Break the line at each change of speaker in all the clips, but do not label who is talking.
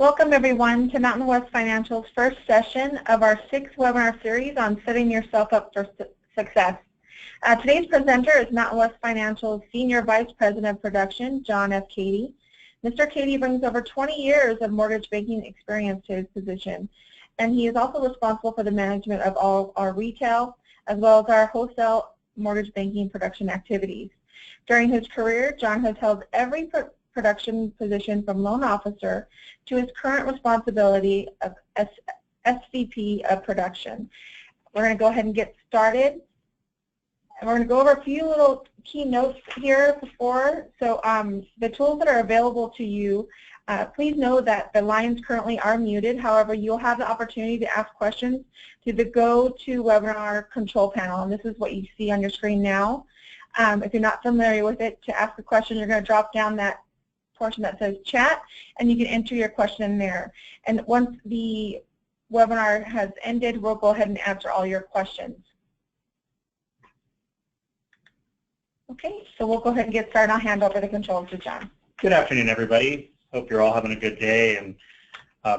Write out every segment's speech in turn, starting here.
Welcome everyone to Mountain West Financial's first session of our 6th webinar series on setting yourself up for success. Today's presenter is Mountain West Financial's Senior Vice President of Production, John F. Cady. Mr. Cady brings over 20 years of mortgage banking experience to his position, and he is also responsible for the management of all our retail as well as our wholesale mortgage banking production activities. During his career, John has held every production position from loan officer to his current responsibility of SVP of production. We're going to go ahead and get started. And we're going to go over a few little key notes here before. So the tools that are available to you, please know that the lines currently are muted. However, you'll have the opportunity to ask questions through the GoToWebinar control panel. And this is what you see on your screen now. If you're not familiar with it, to ask a question, you're going to drop down that portion that says chat, and you can enter your question in there. And once the webinar has ended, we'll go ahead and answer all your questions. Okay, so we'll go ahead and get started. I'll hand over the controls to John.
Good afternoon, everybody. Hope you're all having a good day. And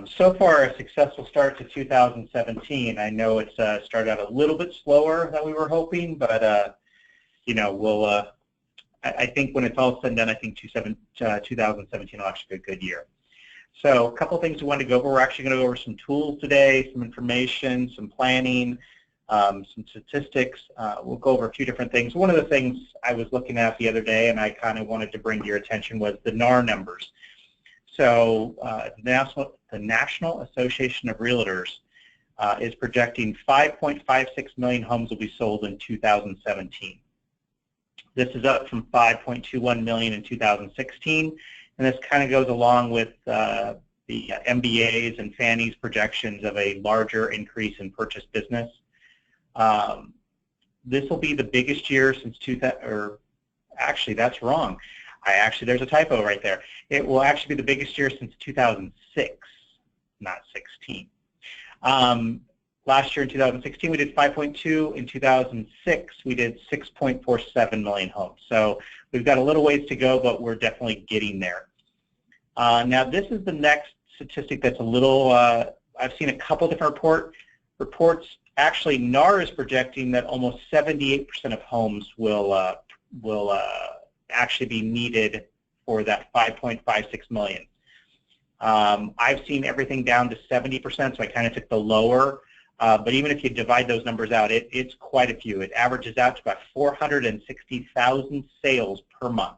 so far, a successful start to 2017. I know it's started out a little bit slower than we were hoping, but you know, we'll. I think when it's all said and done, I think 2017 will actually be a good year. So a couple things we wanted to go over. We're actually going to go over some tools today, some information, some planning, some statistics. We'll go over a few different things. One of the things I was looking at the other day and I kind of wanted to bring to your attention was the NAR numbers. So the National Association of Realtors is projecting 5.56 million homes will be sold in 2017. This is up from 5.21 million in 2016, and this kind of goes along with the MBA's and Fannie's projections of a larger increase in purchase business. This will be the biggest year since 2000, or actually that's wrong. There's a typo right there. It will actually be the biggest year since 2006, not 16. Last year in 2016 we did 5.2. In 2006 we did 6.47 million homes. So we've got a little ways to go, but we're definitely getting there. Now this is the next statistic that's a little, I've seen a couple different reports. Actually, NAR is projecting that almost 78% of homes will actually be needed for that 5.56 million. I've seen everything down to 70%, so I kind of took the lower. But even if you divide those numbers out, it's quite a few. It averages out to about 460,000 sales per month,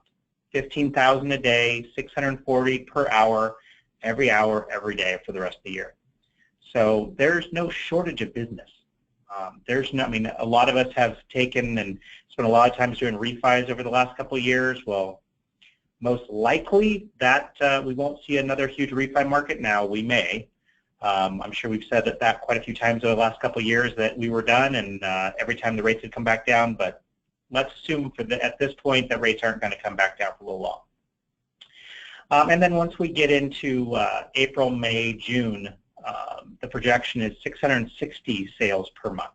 15,000 a day, 640 per hour, every day for the rest of the year. So there's no shortage of business. I mean, a lot of us have taken and spent a lot of time doing refis over the last couple of years. Well, most likely that we won't see another huge refi market now. We may. I'm sure we've said that quite a few times over the last couple of years that we were done, and every time the rates had come back down. But let's assume at this point that rates aren't going to come back down for a little long. And then once we get into April, May, June, the projection is 660 sales per month.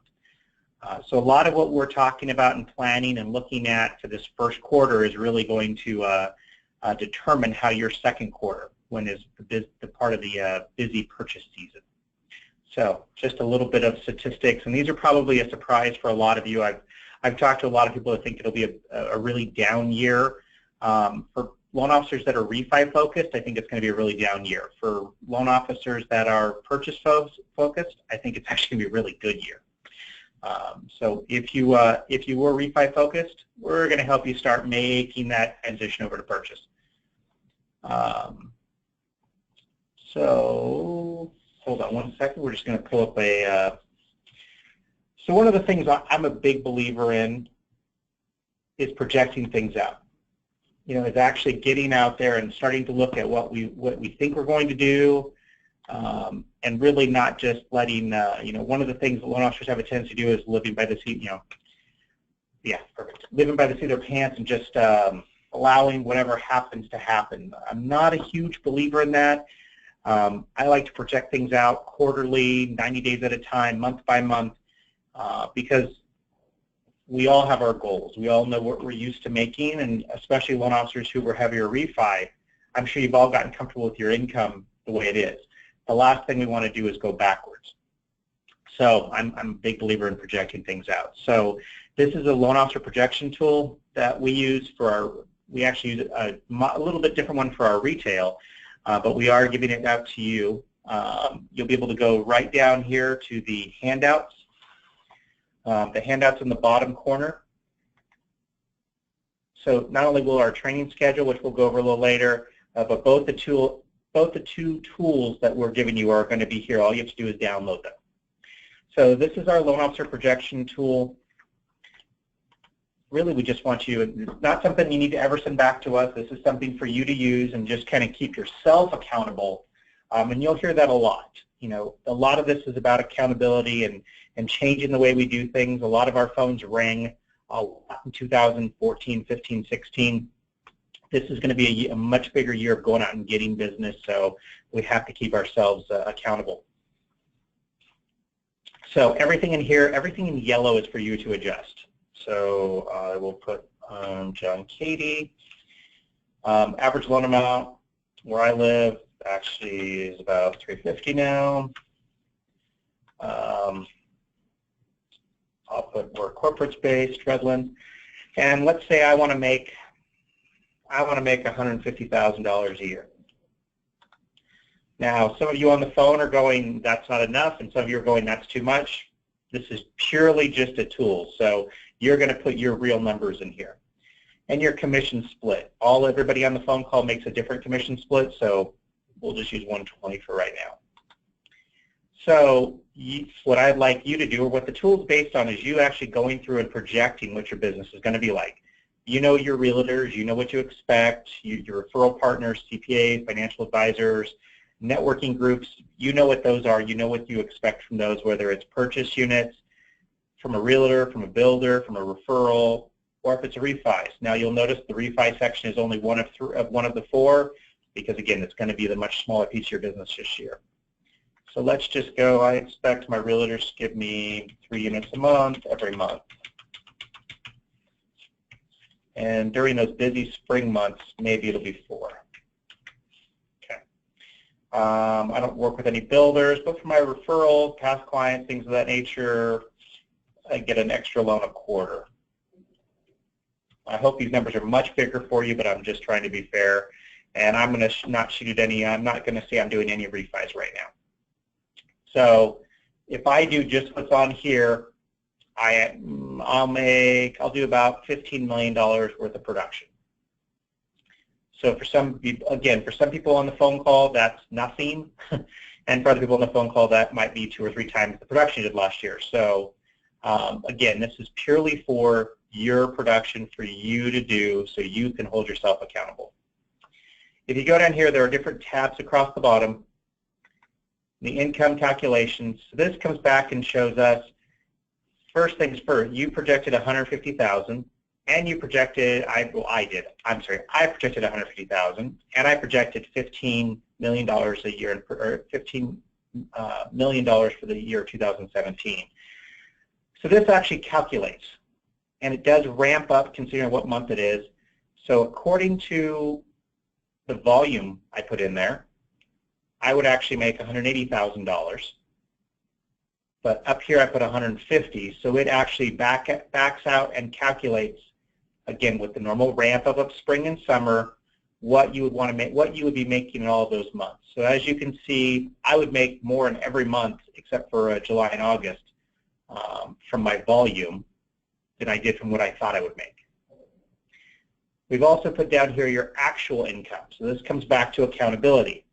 So a lot of what we're talking about and planning and looking at for this first quarter is really going to determine how your second quarter, when is the part of the busy purchase season. So just a little bit of statistics, and these are probably a surprise for a lot of you. I've talked to a lot of people that think it'll be a really down year. For loan officers that are refi focused, I think it's going to be a really down year. For loan officers that are purchase focused, I think it's actually going to be a really good year. So if you were refi focused, we're going to help you start making that transition over to purchase. So hold on one second. We're just going to pull up a. So one of the things I'm a big believer in is projecting things out. You know, is actually getting out there and starting to look at what we think we're going to do, and really not just letting. You know, one of the things that loan officers have a tendency to do is living by the seat. You know, yeah, perfect. Living by the seat of their pants and just allowing whatever happens to happen. I'm not a huge believer in that. I like to project things out quarterly, 90 days at a time, month by month, because we all have our goals. We all know what we're used to making, and especially loan officers who were heavier refi, I'm sure you've all gotten comfortable with your income the way it is. The last thing we want to do is go backwards. So I'm a big believer in projecting things out. So this is a loan officer projection tool that we use for our, we actually use a little bit different one for our retail, but we are giving it out to you. You'll be able to go right down here to the handouts. The handouts in the bottom corner. So not only will our training schedule, which we'll go over a little later, but both the two tools that we're giving you are going to be here. All you have to do is download them. So this is our loan officer projection tool. Really, we just want you, it's not something you need to ever send back to us. This is something for you to use and just kind of keep yourself accountable. And you'll hear that a lot. You know, a lot of this is about accountability and changing the way we do things. A lot of our phones rang in 2014, 15, 16. This is going to be a much bigger year of going out and getting business, so we have to keep ourselves accountable. So everything in here, everything in yellow is for you to adjust. So I will put John Katie. Average loan amount where I live actually is about $350 now. I'll put where corporate's based, Redland. And let's say I want to make $150,000 a year. Now, some of you on the phone are going, that's not enough, and some of you are going, that's too much. This is purely just a tool, so you're going to put your real numbers in here. And your commission split. Everybody on the phone call makes a different commission split, so we'll just use 120 for right now. So what I'd like you to do, or what the tool is based on, is you actually going through and projecting what your business is going to be like. You know your realtors, you know what you expect, your referral partners, CPAs, financial advisors, networking groups, you know what those are, you know what you expect from those, whether it's purchase units, from a realtor, from a builder, from a referral, or if it's a refi. Now you'll notice the refi section is only one of the four, because again, it's going to be the much smaller piece of your business this year. So let's just go, I expect my realtors to give me 3 units a month, every month. And during those busy spring months, maybe it'll be 4. Okay. I don't work with any builders, but for my referrals, past clients, things of that nature, I get an extra loan a quarter. I hope these numbers are much bigger for you, but I'm just trying to be fair. And I'm going to not shoot at any, I'm not going to say I'm doing any refis right now. So if I do just what's on here, I'll do about $15 million worth of production. So for some people, again, for some people on the phone call, that's nothing. And for other people on the phone call, that might be 2 or 3 times the production you did last year. So again, this is purely for your production, for you to do, so you can hold yourself accountable. If you go down here, there are different tabs across the bottom. The income calculations. So this comes back and shows us, first things first, you projected $150,000, and you projected, I projected $150,000, and I projected $15 million a year, or $15 million for the year 2017. So this actually calculates, and it does ramp up considering what month it is. So according to the volume I put in there, I would actually make $180,000. But up here I put 150, so it actually backs out and calculates, again with the normal ramp up of spring and summer, what you would want to make, what you would be making in all of those months. So as you can see, I would make more in every month except for July and August from my volume than I did from what I thought I would make. We've also put down here your actual income. So this comes back to accountability.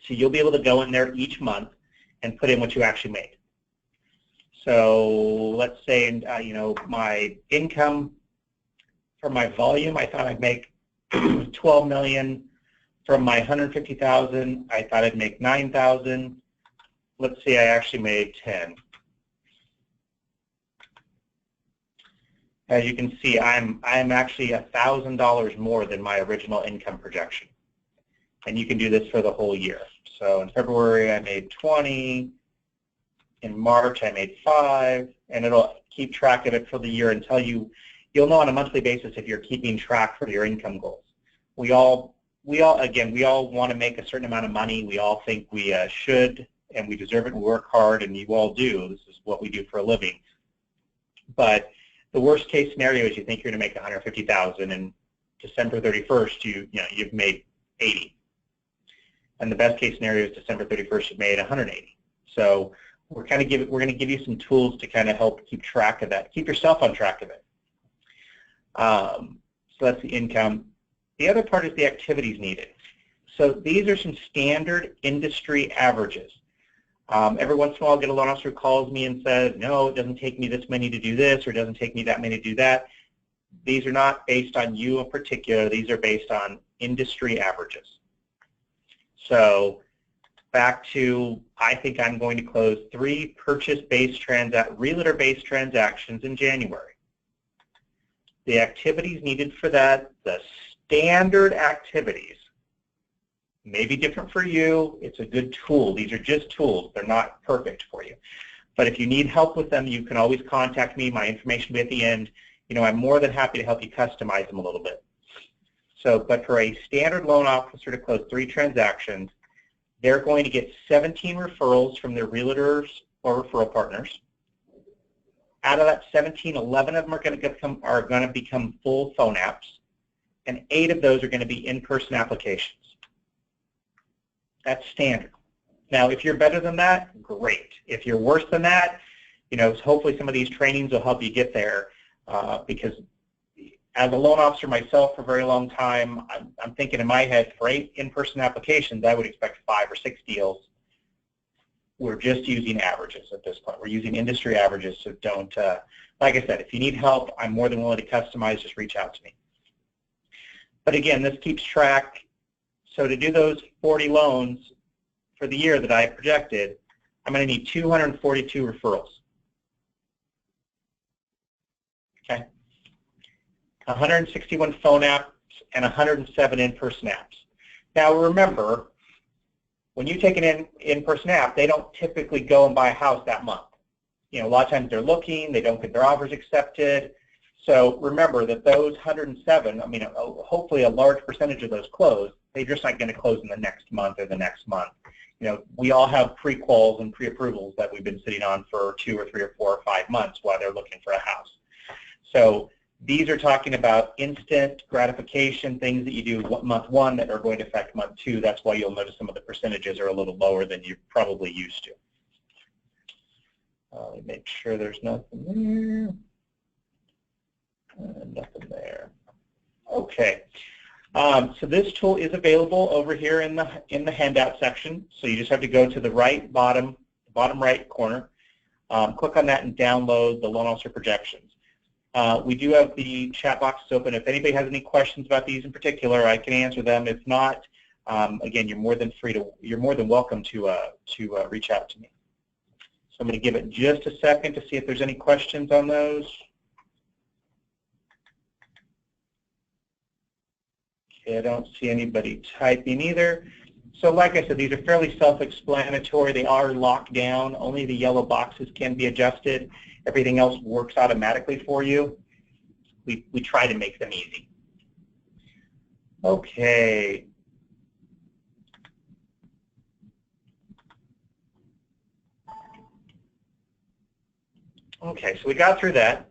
So you'll be able to go in there each month and put in what you actually made. So let's say, you know, my income from my volume, I thought I'd make 12 million. From my 150,000, I thought I'd make 9,000. Let's say I actually made 10. As you can see, I'm actually $1,000 more than my original income projection. And you can do this for the whole year. So in February, I made 20. In March, I made 5. And it'll keep track of it for the year until you'll know on a monthly basis if you're keeping track for your income goals. We all we all want to make a certain amount of money. We all think we should, and we deserve it, and we work hard, and you all do. This is what we do for a living. But the worst case scenario is you think you're going to make $150,000, and December 31st, you've made 80. And the best case scenario is December 31st, you've made 180. So we're going to give you some tools to kind of help keep track of that, keep yourself on track of it. So that's the income. The other part is the activities needed. So these are some standard industry averages. Every once in a while I'll get a loan officer who calls me and says, no, it doesn't take me this many to do this, or it doesn't take me that many to do that. These are not based on you in particular. These are based on industry averages. So back to, I think I'm going to close 3 realtor-based transactions in January. The activities needed for that, the standard activities, may be different for you. It's a good tool. These are just tools. They're not perfect for you. But if you need help with them, you can always contact me. My information will be at the end. I'm more than happy to help you customize them a little bit. So, but for a standard loan officer to close 3 transactions, they're going to get 17 referrals from their realtors or referral partners. Out of that 17, 11 of them are going to become full phone apps, and 8 of those are going to be in-person applications. That's standard. Now, if you're better than that, great. If you're worse than that, hopefully some of these trainings will help you get there, because as a loan officer myself for a very long time, I'm thinking in my head, for 8 in-person applications, I would expect 5 or 6 deals. We're just using averages at this point. We're using industry averages, so don't, like I said, if you need help, I'm more than willing to customize, just reach out to me. But again, this keeps track. So to do those 40 loans for the year that I projected, I'm going to need 242 referrals. Okay. 161 phone apps and 107 in-person apps. Now remember, when you take an in-person app, they don't typically go and buy a house that month. A lot of times they're looking, they don't get their offers accepted. So remember that those 107, hopefully a large percentage of those close. They're just not going to close in the next month or the next month. We all have pre-quals and pre-approvals that we've been sitting on for 2 or 3 or 4 or 5 months while they're looking for a house. So these are talking about instant gratification, things that you do month 1 that are going to affect month 2. That's why you'll notice some of the percentages are a little lower than you're probably used to. Let me make sure there's nothing there. Nothing there. Okay. So this tool is available over here in the handout section. So you just have to go to the bottom right corner, click on that and download the loan officer projections. We do have the chat boxes open. If anybody has any questions about these in particular, I can answer them. If not, again, you're more than welcome to reach out to me. So I'm going to give it just a second to see if there's any questions on those. Okay, I don't see anybody typing either. So like I said, these are fairly self-explanatory. They are locked down. Only the yellow boxes can be adjusted. Everything else works automatically for you. We try to make them easy. Okay. Okay, so we got through that.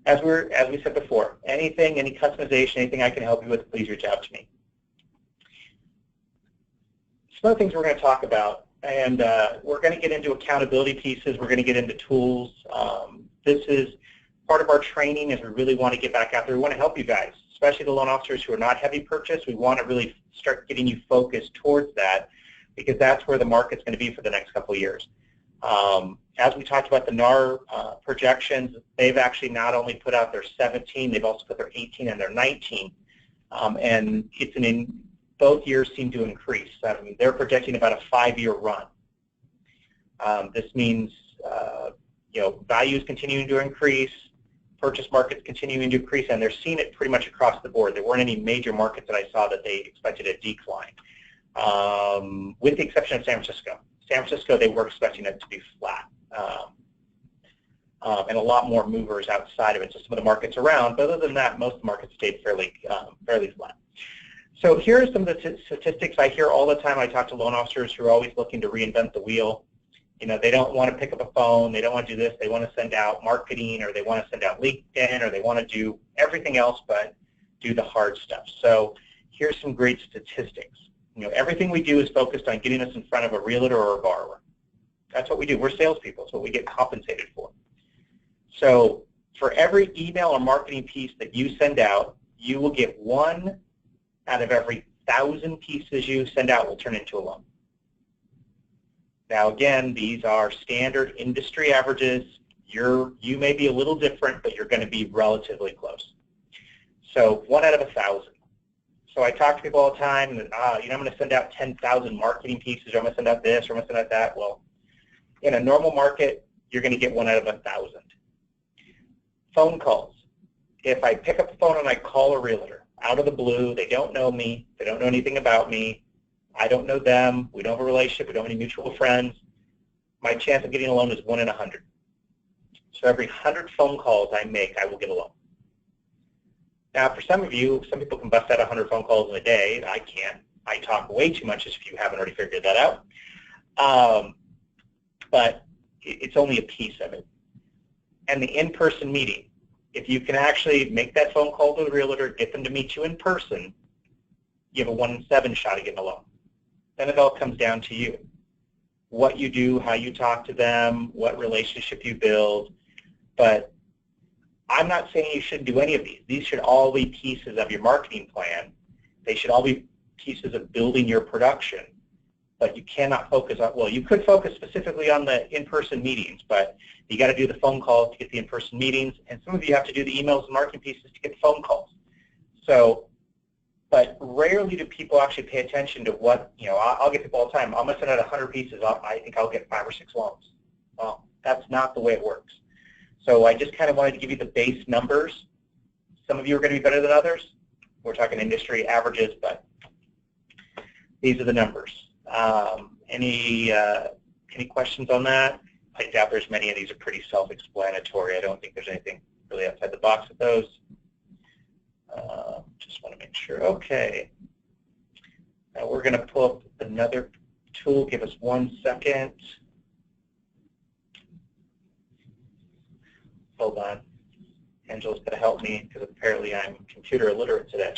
As we said before, any customization, anything I can help you with, please reach out to me. Some other things we're going to talk about, and we're going to get into accountability pieces. We're going to get into tools. This is part of our training as we really want to get back out there. We want to help you guys, especially the loan officers who are not heavy purchase. We want to really start getting you focused towards that because that's where the market's going to be for the next couple of years. As we talked about the NAR projections, they've actually not only put out their 17, they've also put their 18 and their 19. And both years seem to increase. I mean, they're projecting about a 5-year run. This means values continuing to increase, purchase markets continuing to increase, and they're seeing it pretty much across the board. There weren't any major markets that I saw that they expected a decline, with the exception of San Francisco. San Francisco, they were expecting it to be flat. and a lot more movers outside of it. So some of the markets around, but other than that, most of the markets stayed fairly flat. So here are some of the statistics I hear all the time. I talk to loan officers who are always looking to reinvent the wheel. You know, they don't want to pick up a phone, they don't want to do this, they want to send out marketing, or they want to send out LinkedIn, or they want to do everything else but do the hard stuff. So here's some great statistics. You know, everything we do is focused on getting us in front of a realtor or a borrower. That's what we do. We're salespeople. It's what we get compensated for. So for every email or marketing piece that you send out, you will get 1 out of every 1,000 pieces you send out will turn into a loan. Now again, these are standard industry averages. You may be a little different, but you're going to be relatively close. So 1 out of 1,000. So I talk to people all the time that, you know, I'm going to send out 10,000 marketing pieces, or I'm going to send out this, or I'm going to send out that. Well, in a normal market, you're going to get 1 out of 1,000. Phone calls. If I pick up the phone and I call a realtor out of the blue, they don't know me, they don't know anything about me, I don't know them, we don't have a relationship, we don't have any mutual friends, my chance of getting a loan is 1 in 100. So every 100 phone calls I make, I will get a loan. Now for some of you, some people can bust out 100 phone calls in a day. I can't. I talk way too much, if you haven't already figured that out. But it's only a piece of it. And the in-person meeting, if you can actually make that phone call to the realtor, get them to meet you in person, you have a 1 in 7 shot of getting a loan. Then it all comes down to you. What you do, how you talk to them, what relationship you build. But I'm not saying you shouldn't do any of these. These should all be pieces of your marketing plan. They should all be pieces of building your production. But you cannot focus on, well, you could focus specifically on the in-person meetings, but you got to do the phone calls to get the in-person meetings, and some of you have to do the emails and marketing pieces to get the phone calls. So, but rarely do people actually pay attention to what, you know, I'll get people all the time, I'm going to send out 100 pieces, I think I'll get 5 or 6 loans. Well, that's not the way it works. So I just kind of wanted to give you the base numbers. Some of you are going to be better than others. We're talking industry averages, but these are the numbers. Any questions on that? I doubt there's many of these are pretty self-explanatory. I don't think there's anything really outside the box with those. Just want to make sure. Okay. Now we're going to pull up another tool. Give us 1 second. Hold on. Angela's going to help me because apparently I'm computer illiterate today.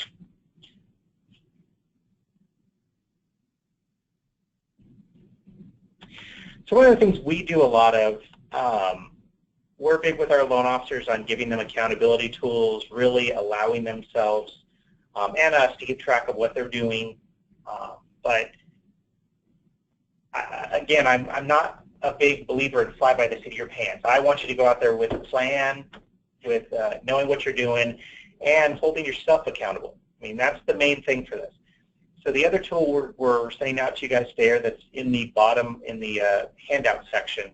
So one of the things we do a lot of, we're big with our loan officers on giving them accountability tools, really allowing themselves and us to keep track of what they're doing. But again, I'm not a big believer in fly by the seat of your pants. I want you to go out there with a plan, with knowing what you're doing, and holding yourself accountable. I mean, that's the main thing for this. So the other tool we're sending out to you guys there that's in the bottom, in the handout section,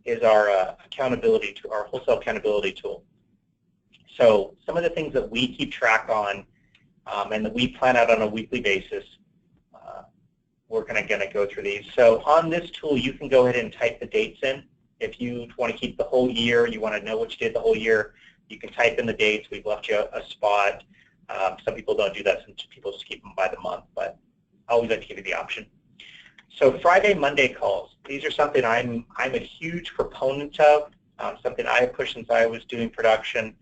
is our accountability tool, our wholesale accountability tool. So some of the things that we keep track on and that we plan out on a weekly basis, we're going to go through these. So on this tool, you can go ahead and type the dates in. If you want to keep the whole year, you want to know what you did the whole year, you can type in the dates. We've left you a spot. Some people don't do that, some people just keep them by the month, but I always like to give you the option. So Friday, Monday calls. These are something I'm a huge proponent of, something I have pushed since I was doing production.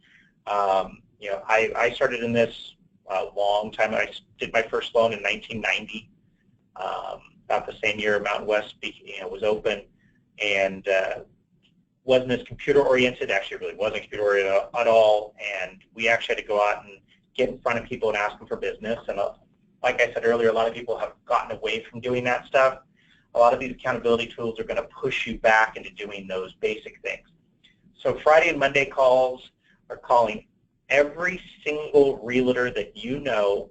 You know, I started in this a long time. I did my first loan in 1990, about the same year Mountain West was open, and wasn't as computer-oriented. Actually, it really wasn't computer-oriented at all, and we actually had to go out and get in front of people and ask them for business. And like I said earlier, a lot of people have gotten away from doing that stuff. A lot of these accountability tools are going to push you back into doing those basic things. So Friday and Monday calls are calling every single realtor that you know,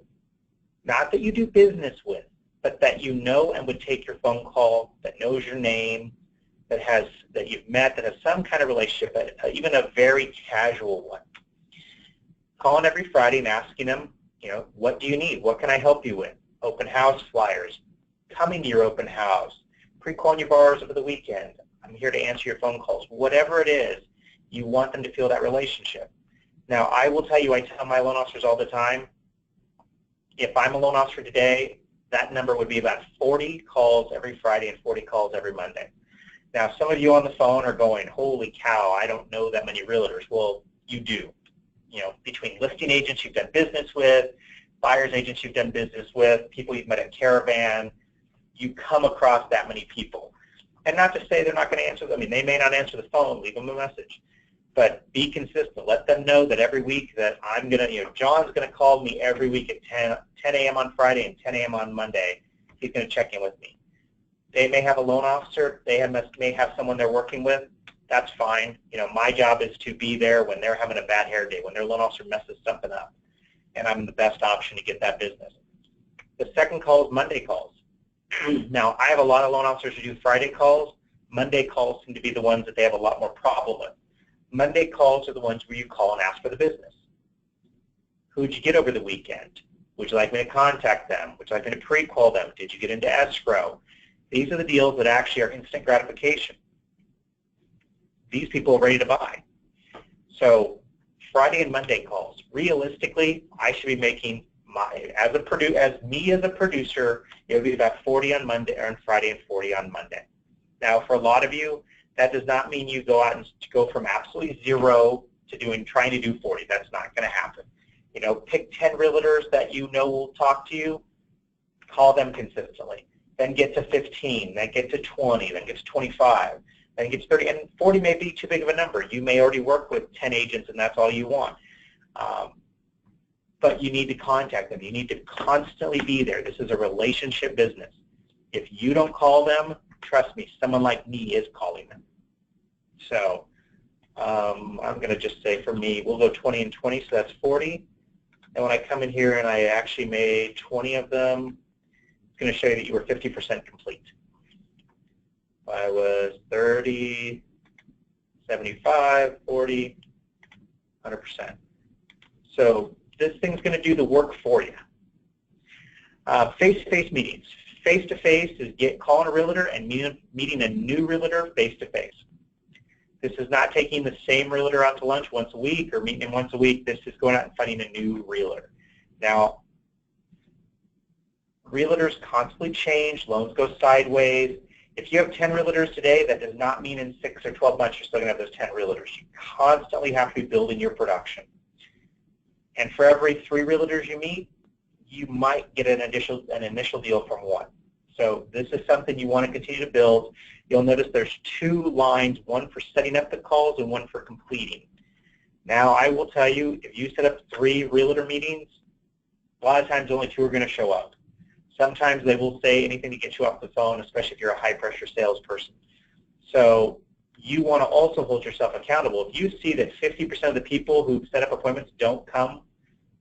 not that you do business with, but that you know and would take your phone call, that knows your name, that you've met, that has some kind of relationship, even a very casual one. Calling every Friday and asking them, you know, what do you need? What can I help you with? Open house flyers, coming to your open house, pre-calling your borrowers over the weekend. I'm here to answer your phone calls. Whatever it is, You want them to feel that relationship. Now, I will tell you, I tell my loan officers all the time, if I'm a loan officer today, that number would be about 40 calls every Friday and 40 calls every Monday. Now, some of you on the phone are going, holy cow, I don't know that many realtors. Well, you do. You know, between listing agents you've done business with, buyer's agents you've done business with, people you've met at Caravan, you come across that many people. And not to say they're not going to answer. I mean, they may not answer the phone, leave them a message. But be consistent. Let them know that every week that I'm going to, John's going to call me every week at 10 a.m. on Friday and 10 a.m. on Monday. He's going to check in with me. They may have a loan officer. They may have someone they're working with. That's fine. My job is to be there when they're having a bad hair day, when their loan officer messes something up, and I'm the best option to get that business. The second call is Monday calls. Now, I have a lot of loan officers who do Friday calls. Monday calls seem to be the ones that they have a lot more problem with. Monday calls are the ones where you call and ask for the business. Who'd you get over the weekend? Would you like me to contact them? Would you like me to pre-call them? Did you get into escrow? These are the deals that actually are instant gratification. These people are ready to buy. So Friday and Monday calls. Realistically, I should be making as a producer, it would be about 40 on Monday or on Friday and 40 on Monday. Now, for a lot of you, that does not mean you go out and go from absolutely zero to trying to do 40. That's not going to happen. Pick 10 realtors that will talk to you, call them consistently. Then get to 15, then get to 20, then get to 25, then get to 30, and 40 may be too big of a number. You may already work with 10 agents and that's all you want. But you need to contact them. You need to constantly be there. This is a relationship business. If you don't call them, trust me, someone like me is calling them. So I'm going to just say for me, we'll go 20 and 20, so that's 40. And when I come in here and I actually made 20 of them, it's going to show you that you were 50% complete. I was 30, 75, 40, 100%. So this thing's going to do the work for you. Face-to-face meetings. Face-to-face is calling a realtor and meeting a new realtor face-to-face. This is not taking the same realtor out to lunch once a week or meeting him once a week. This is going out and finding a new realtor. Now, realtors constantly change. Loans go sideways. If you have 10 realtors today, that does not mean in 6 or 12 months you're still going to have those 10 realtors. You constantly have to be building your production. And for every 3 realtors you meet, you might get an initial deal from 1. So this is something you want to continue to build. You'll notice there's 2 lines, one for setting up the calls and one for completing. Now, I will tell you, if you set up 3 realtor meetings, a lot of times only 2 are going to show up. Sometimes they will say anything to get you off the phone, especially if you're a high-pressure salesperson. So you want to also hold yourself accountable. If you see that 50% of the people who set up appointments don't come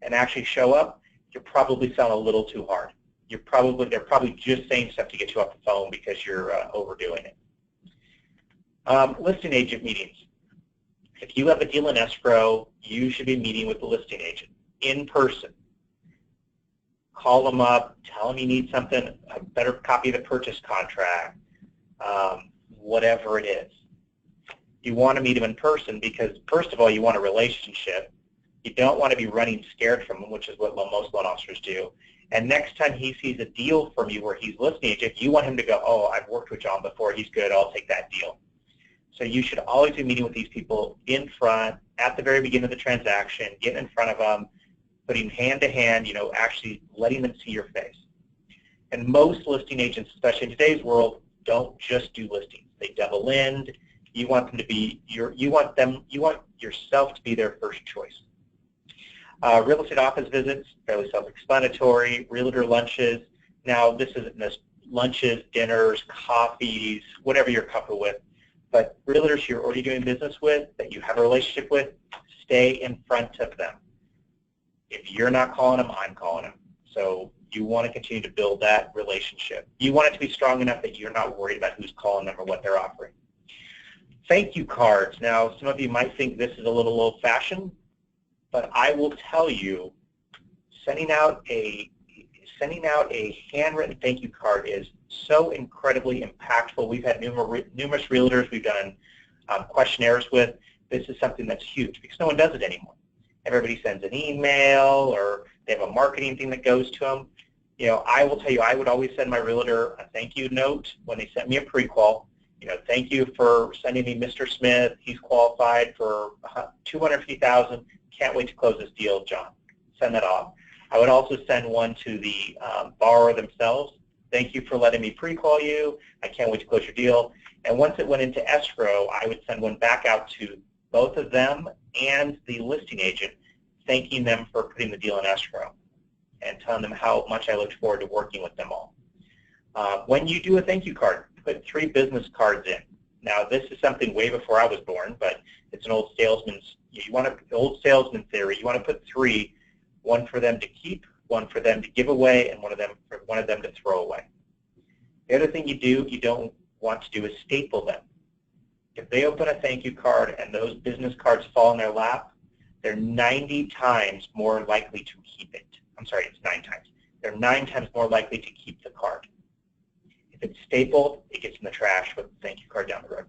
and actually show up, you're probably selling a little too hard. They're probably just saying stuff to get you off the phone because you're overdoing it. Listing agent meetings. If you have a deal in escrow, you should be meeting with the listing agent in person. Call them up, tell them you need something, a better copy of the purchase contract, whatever it is. You want to meet them in person because, first of all, you want a relationship. You don't want to be running scared from them, which is what most loan officers do. And next time he sees a deal from you where he's listing agent, you want him to go, oh, I've worked with John before, he's good, I'll take that deal. So you should always be meeting with these people in front, at the very beginning of the transaction, getting in front of them, putting hand to hand, actually letting them see your face. And most listing agents, especially in today's world, don't just do listings. They double end. You want them to be you want yourself to be their first choice. Real estate office visits, fairly self-explanatory. Realtor lunches. Now, this isn't just lunches, dinners, coffees, whatever you're comfortable with. But realtors you're already doing business with, that you have a relationship with, stay in front of them. If you're not calling them, I'm calling them. So you want to continue to build that relationship. You want it to be strong enough that you're not worried about who's calling them or what they're offering. Thank you cards. Now, some of you might think this is a little old-fashioned, but I will tell you, sending out a handwritten thank you card is so incredibly impactful. We've had numerous realtors we've done questionnaires with. this is something that's huge because no one does it anymore. Everybody sends an email or they have a marketing thing that goes to them. You know, I will tell you, I would always send my realtor a thank you note when they sent me a pre-qual. You know, thank you for sending me Mr. Smith. He's qualified for $250,000. Can't wait to close this deal, John. Send that off. I would also send one to the borrower themselves. Thank you for letting me pre-qual you. I can't wait to close your deal. And once it went into escrow, I would send one back out to both of them and the listing agent, thanking them for putting the deal in escrow and telling them how much I looked forward to working with them all. When you do a thank you card, put 3 business cards in. Now, this is something way before I was born, but it's an old salesman's. You want to old salesman theory. You want to put 3, one for them to keep, one for them to give away, and one of them to throw away. The other thing you don't want to do is staple them. If they open a thank you card and those business cards fall in their lap, they're 90 times more likely to keep it. I'm sorry, it's 9 times. They're 9 times more likely to keep the card. If it's stapled, it gets in the trash with the thank you card down the road.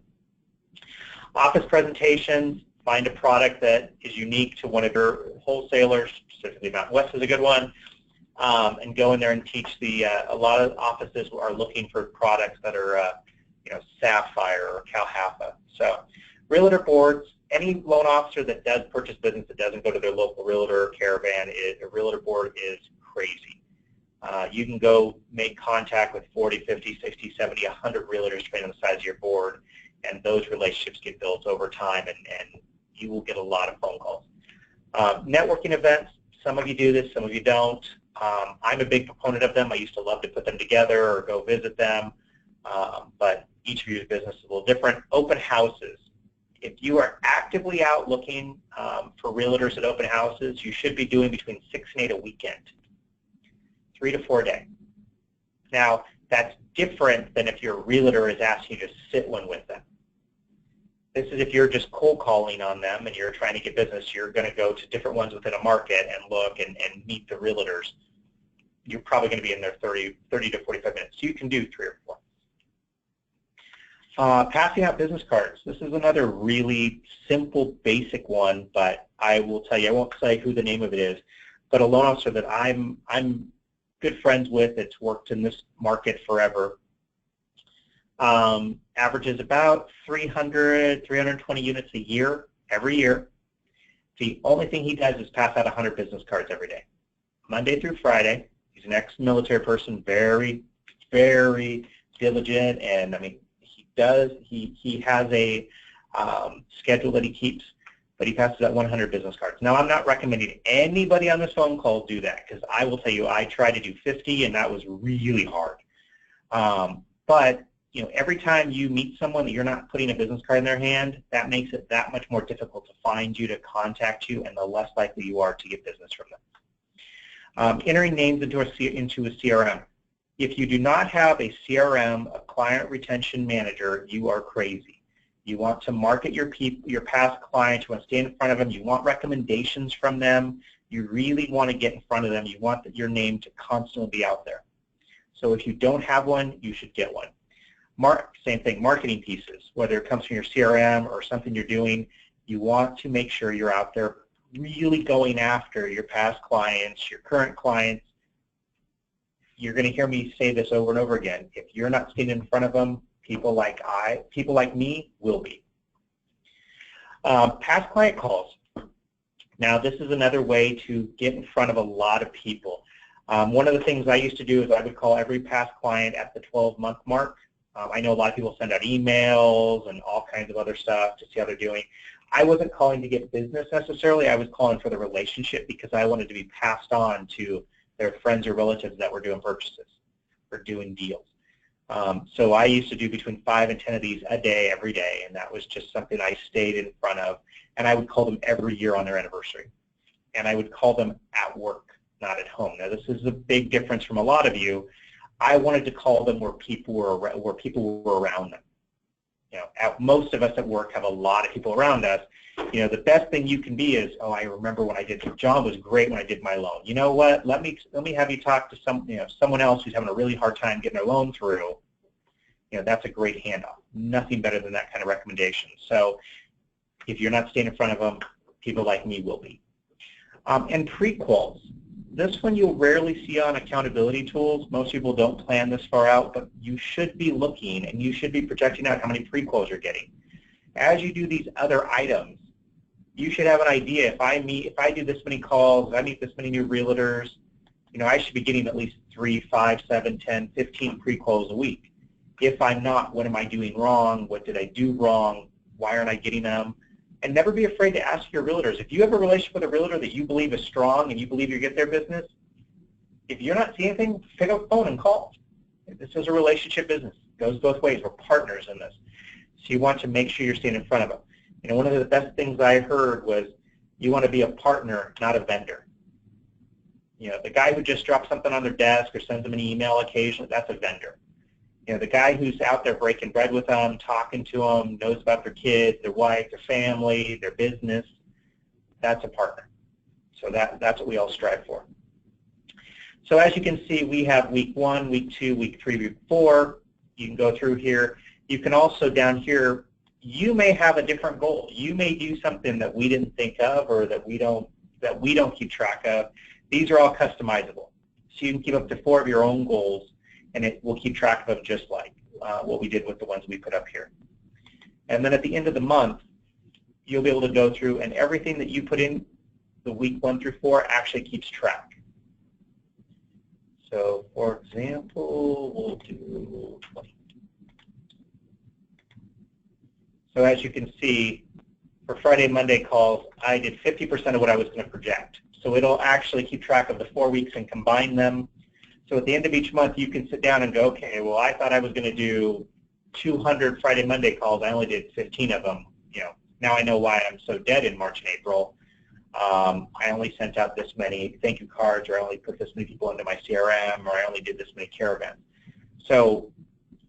Office presentations, find a product that is unique to one of your wholesalers, specifically Mountain West is a good one, and go in there and teach a lot of offices are looking for products that are you know, Sapphire or CalHFA. So realtor boards, any loan officer that does purchase business that doesn't go to their local realtor or caravan, a realtor board is crazy. You can go make contact with 40, 50, 60, 70, 100 realtors depending on the size of your board, and those relationships get built over time, and you will get a lot of phone calls. Networking events, some of you do this, some of you don't. I'm a big proponent of them. I used to love to put them together or go visit them, but each of your business is a little different. Open houses. If you are actively out looking for realtors at open houses, you should be doing between 6 and 8 a weekend, 3 to 4 a day. Now, that's different than if your realtor is asking you to sit one with them. This is if you're just cold calling on them and you're trying to get business, you're going to go to different ones within a market and look and meet the realtors. You're probably going to be in there 30 to 45 minutes. You can do 3 or 4. Passing out business cards. This is another really simple, basic one, but I will tell you, I won't say who the name of it is, but a loan officer that I'm good friends with, that's worked in this market forever, averages about 300, 320 units a year, every year. The only thing he does is pass out 100 business cards every day, Monday through Friday. He's an ex-military person, very, very diligent, and I mean, he has a schedule that he keeps, but he passes out 100 business cards. Now, I'm not recommending anybody on this phone call do that, because I will tell you, I tried to do 50, and that was really hard. But you know, every time you meet someone that you're not putting a business card in their hand, that makes it that much more difficult to find you, to contact you, and the less likely you are to get business from them. Entering names into a CRM. If you do not have a CRM, a client retention manager, you are crazy. You want to market your past clients. You want to stay in front of them. You want recommendations from them. You really want to get in front of them. You want your name to constantly be out there. So if you don't have one, you should get one. Same thing, marketing pieces, whether it comes from your CRM or something you're doing, you want to make sure you're out there really going after your past clients, your current clients. You're going to hear me say this over and over again. If you're not staying in front of them, people like me will be. Past client calls. Now, this is another way to get in front of a lot of people. One of the things I used to do is I would call every past client at the 12-month mark. I know a lot of people send out emails and all kinds of other stuff to see how they're doing. I wasn't calling to get business necessarily. I was calling for the relationship because I wanted to be passed on to their friends or relatives that were doing purchases or doing deals. So I used to do between 5 and 10 of these a day, every day, and that was just something I stayed in front of. And I would call them every year on their anniversary. And I would call them at work, not at home. Now, this is a big difference from a lot of you. I wanted to call them where people were around them. You know, most of us at work have a lot of people around us. You know, the best thing you can be is, oh, I remember when I did. John was great when I did my loan. You know what? Let me have you talk to someone else who's having a really hard time getting their loan through. You know, that's a great handoff. Nothing better than that kind of recommendation. So If you're not staying in front of them, people like me will be. And pre-quals. This one you'll rarely see on accountability tools. Most people don't plan this far out, but you should be looking and you should be projecting out how many pre-quals you're getting. As you do these other items, you should have an idea. If I do this many calls, if I meet this many new realtors, I should be getting at least 3, 5, 7, 10, 15 pre-quals a week. If I'm not, what am I doing wrong? What did I do wrong? Why aren't I getting them? And never be afraid to ask your realtors. If you have a relationship with a realtor that you believe is strong and you believe you get their business, if you're not seeing anything, pick up the phone and call. This is a relationship business. It goes both ways. We're partners in this. So you want to make sure you're staying in front of them. One of the best things I heard was you want to be a partner, not a vendor. The guy who just drops something on their desk or sends them an email occasionally, that's a vendor. The guy who's out there breaking bread with them, talking to them, knows about their kids, their wife, their family, their business, that's a partner. So that's what we all strive for. So as you can see, we have week 1, week 2, week 3, week 4. You can go through here. You can also down here, you may have a different goal. You may do something that we didn't think of or that we don't keep track of. These are all customizable. So you can keep up to 4 of your own goals, and it will keep track of them just like what we did with the ones we put up here. And then at the end of the month, you'll be able to go through, and everything that you put in the week 1 through 4 actually keeps track. So for example, we'll do 20. So as you can see, for Friday, Monday calls, I did 50% of what I was going to project. So it'll actually keep track of the 4 weeks and combine them. So at the end of each month, you can sit down and go, okay, well, I thought I was going to do 200 Friday, Monday calls. I only did 15 of them. Now I know why I'm so dead in March and April. I only sent out this many thank you cards, or I only put this many people into my CRM, or I only did this many caravans. So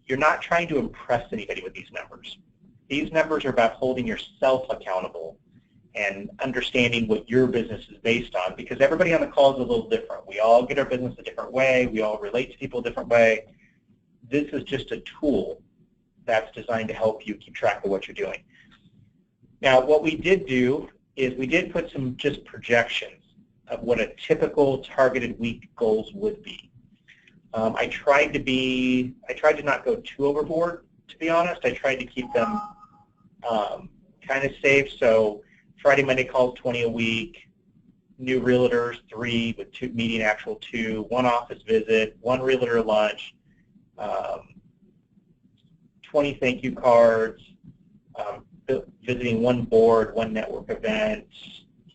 you're not trying to impress anybody with these numbers. These numbers are about holding yourself accountable and understanding what your business is based on, because everybody on the call is a little different. We all get our business a different way. We all relate to people a different way. This is just a tool that's designed to help you keep track of what you're doing. Now, what we did do is we did put some just projections of what a typical targeted week goals would be. I tried to not go too overboard, to be honest. I tried to keep them kind of safe. So Friday, Monday calls, 20 a week. New realtors, 3 with 2 meeting actual 2. 1 office visit, 1 realtor lunch, 20 thank you cards, visiting 1 board, 1 network event,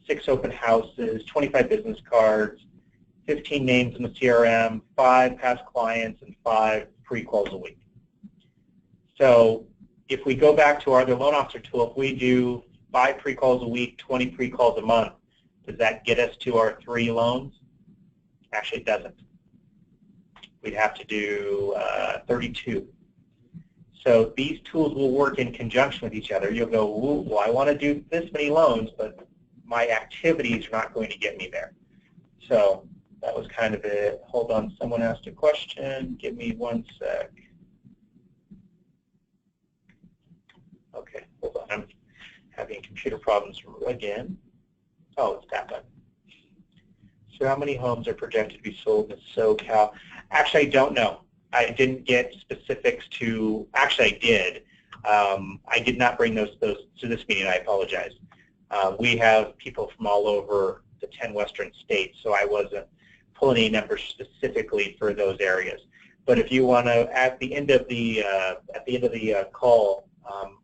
6 open houses, 25 business cards, 15 names in the CRM, 5 past clients, and 5 pre-calls a week. So if we go back to our other loan officer tool, if we do 5 pre-calls a week, 20 pre-calls a month, does that get us to our 3 loans? Actually, it doesn't. We'd have to do 32. So these tools will work in conjunction with each other. You'll go, ooh, well, I want to do this many loans, but my activities are not going to get me there. So that was kind of it. Hold on, someone asked a question. Give me 1 sec. Okay, hold on. I'm having computer problems again. Oh, it's that one. So how many homes are projected to be sold in SoCal? Actually, I don't know. I didn't get specifics to, actually I did. I did not bring those to this meeting, I apologize. We have people from all over the 10 western states, so I wasn't pulling any numbers specifically for those areas. But if you want to, at the end of the call,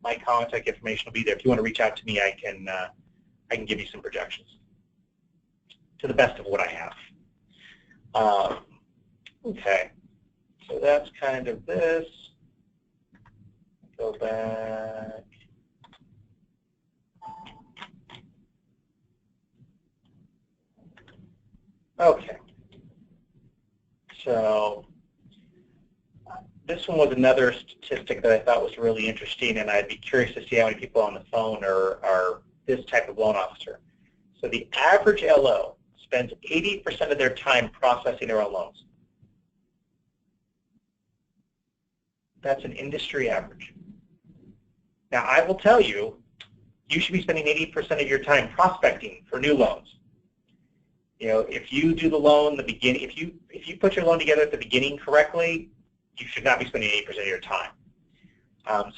my contact information will be there. If you want to reach out to me, I can give you some projections to the best of what I have. Okay, so that's kind of this. Go back. Okay, so this one was another statistic that I thought was really interesting, and I'd be curious to see how many people on the phone are this type of loan officer. So the average LO spends 80% of their time processing their own loans. That's an industry average. Now, I will tell you, you should be spending 80% of your time prospecting for new loans. If you do the loan the beginning, if you put your loan together at the beginning correctly, you should not be spending 80% of your time.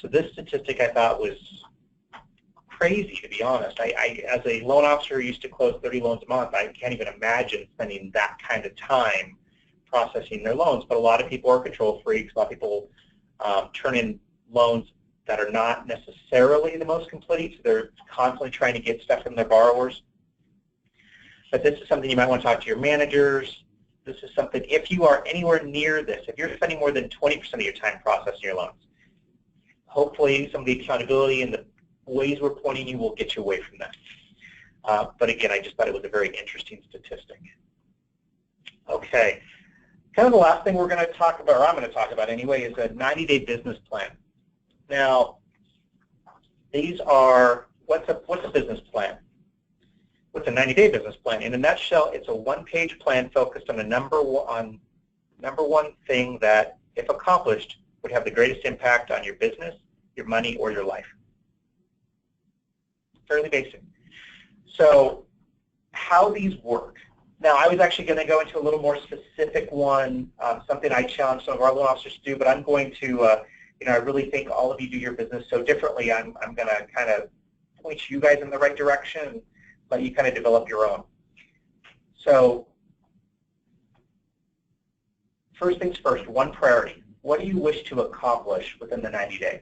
So this statistic I thought was crazy, to be honest. I as a loan officer who used to close 30 loans a month, I can't even imagine spending that kind of time processing their loans. But a lot of people are control freaks. A lot of people turn in loans that are not necessarily the most complete, so they're constantly trying to get stuff from their borrowers. But this is something you might want to talk to your managers. This is something, if you are anywhere near this, if you're spending more than 20% of your time processing your loans, hopefully some of the accountability and the ways we're pointing you will get you away from that. But again, I just thought it was a very interesting statistic. Okay, kind of the last thing we're going to talk about, or I'm going to talk about anyway, is a 90-day business plan. Now, these are, what's a business plan? What's a 90-day business plan? In a nutshell, it's a one-page plan focused on a number one thing that, if accomplished, would have the greatest impact on your business, your money, or your life. Fairly basic. So how these work. Now, I was actually going to go into a little more specific one, something I challenge some of our loan officers to do, but I'm going to, I really think all of you do your business so differently. I'm going to kind of point you guys in the right direction, let you kind of develop your own. So first things first, one priority. What do you wish to accomplish within the 90 days?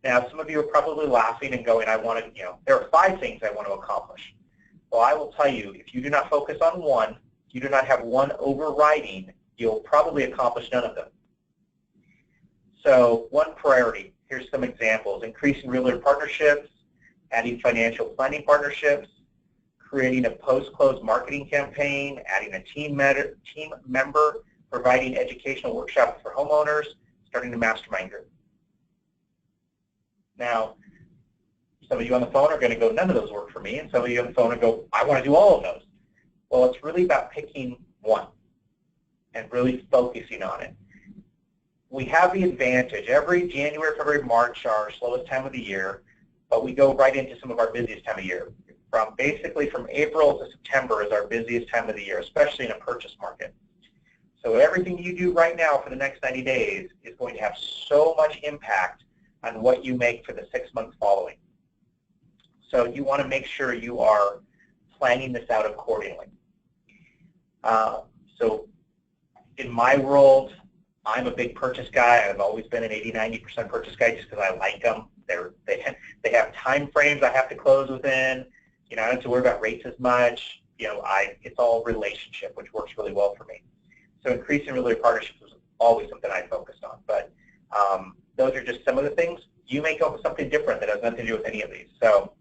Now, some of you are probably laughing and going, there are 5 things I want to accomplish. Well, I will tell you, if you do not focus on one, you do not have one overriding, you'll probably accomplish none of them. So one priority, here's some examples: increasing realtor partnerships, adding financial planning partnerships, creating a post-close marketing campaign, adding a team member, providing educational workshops for homeowners, starting a mastermind group. Now, some of you on the phone are going to go, none of those work for me, and some of you on the phone are going to go, I want to do all of those. Well, it's really about picking one and really focusing on it. We have the advantage. Every January, February, March are our slowest time of the year, but we go right into some of our busiest time of year. Basically from April to September is our busiest time of the year, especially in a purchase market. So everything you do right now for the next 90 days is going to have so much impact on what you make for the 6 months following. So you want to make sure you are planning this out accordingly. So in my world, I'm a big purchase guy. I've always been an 80-90% purchase guy just because I like them. They have time frames I have to close within. I don't have to worry about rates as much. It's all relationship, which works really well for me. So increasing realtor partnerships was always something I focused on. But those are just some of the things. You may come up with something different that has nothing to do with any of these. So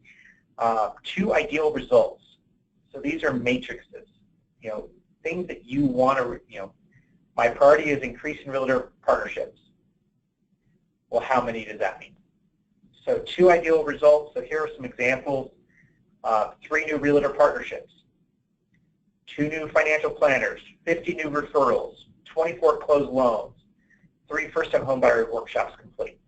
2 ideal results. So these are matrices. Things that you want to, my priority is increasing realtor partnerships. Well, how many does that mean? So 2 ideal results. So here are some examples. 3 new realtor partnerships, 2 new financial planners, 50 new referrals, 24 closed loans, 3 first-time homebuyer workshops complete.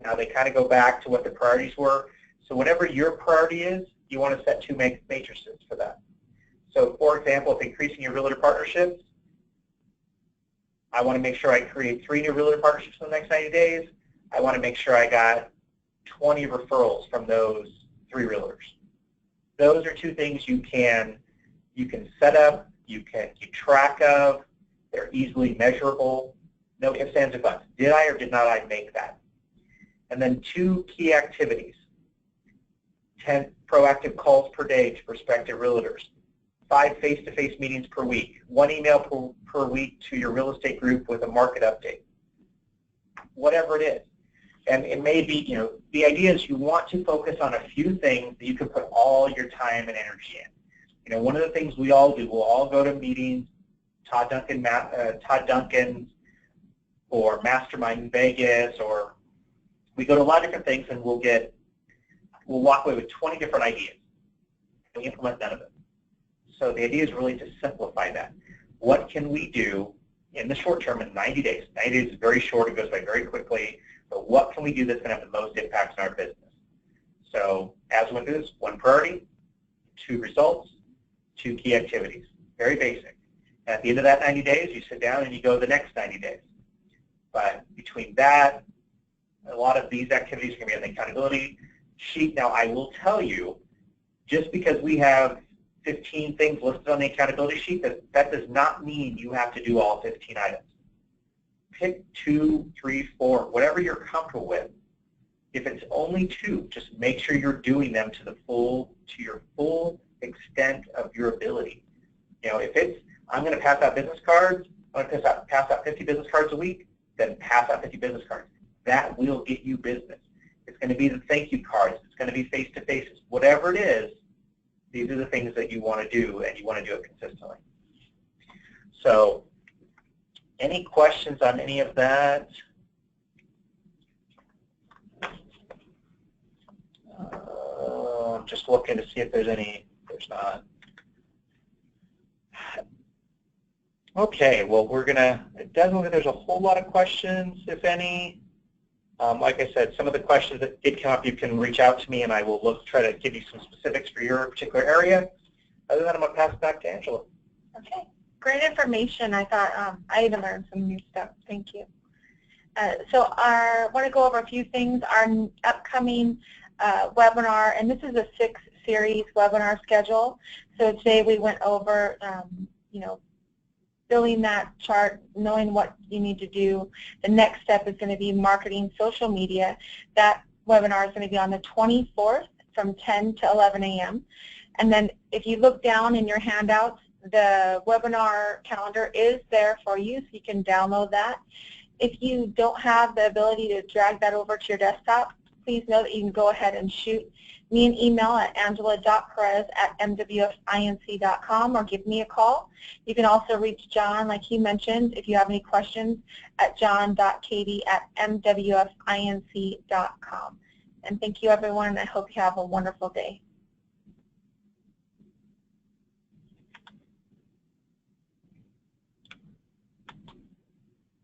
Now they kind of go back to what the priorities were. So whatever your priority is, you want to set 2 matrices for that. So for example, if increasing your realtor partnerships, I want to make sure I create 3 new realtor partnerships in the next 90 days. I want to make sure I got 20 referrals from those 3 realtors. Those are 2 things you can set up, you can keep track of, they're easily measurable, no ifs, ands, or buts. Did I or did not I make that? And then 2 key activities, 10 proactive calls per day to prospective realtors, 5 face-to-face meetings per week, 1 email per week to your real estate group with a market update, whatever it is. And it may be, the idea is you want to focus on a few things that you can put all your time and energy in. One of the things we all do, we'll all go to meetings, Todd Duncan's, or Mastermind in Vegas, or we go to a lot of different things, and we'll walk away with 20 different ideas. We implement none of it. So the idea is really to simplify that. What can we do in the short term in 90 days? 90 days is very short. It goes by very quickly. But what can we do that's going to have the most impact on our business? So as one is, 1 priority, 2 results, 2 key activities. Very basic. At the end of that 90 days, you sit down and you go the next 90 days. But between that, a lot of these activities are going to be on the accountability sheet. Now, I will tell you, just because we have 15 things listed on the accountability sheet, that does not mean you have to do all 15 items. Pick 2, 3, 4, whatever you're comfortable with. If it's only 2, just make sure you're doing them to your full extent of your ability. You know, if it's, I'm going to pass out business cards, I'm going to pass out 50 business cards a week, then pass out 50 business cards. That will get you business. It's going to be the thank you cards. It's going to be face-to-faces. Whatever it is, these are the things that you want to do, and you want to do it consistently. So, any questions on any of that? I'm just looking to see if there's any. There's not. Okay, well, it doesn't look like there's a whole lot of questions, if any. Like I said, some of the questions that did come up, you can reach out to me, and I will try to give you some specifics for your particular area. Other than that, I'm going to pass it back to Angela.
Okay, great information. I thought I even learned some new stuff. Thank you. So I want to go over a few things. Our upcoming webinar, and this is a 6-series webinar schedule. So today we went over, you know, filling that chart, knowing what you need to do. The next step is going to be marketing social media. That webinar is going to be on the 24th from 10 to 11 a.m. And then if you look down in your handouts, the webinar calendar is there for you, so you can download that. If you don't have the ability to drag that over to your desktop, please know that you can go ahead and shoot me an email at angela.perez@mwfinc.com or give me a call. You can also reach John, like he mentioned, if you have any questions, at john.katie@mwfinc.com. And thank you, everyone, and I hope you have a wonderful day.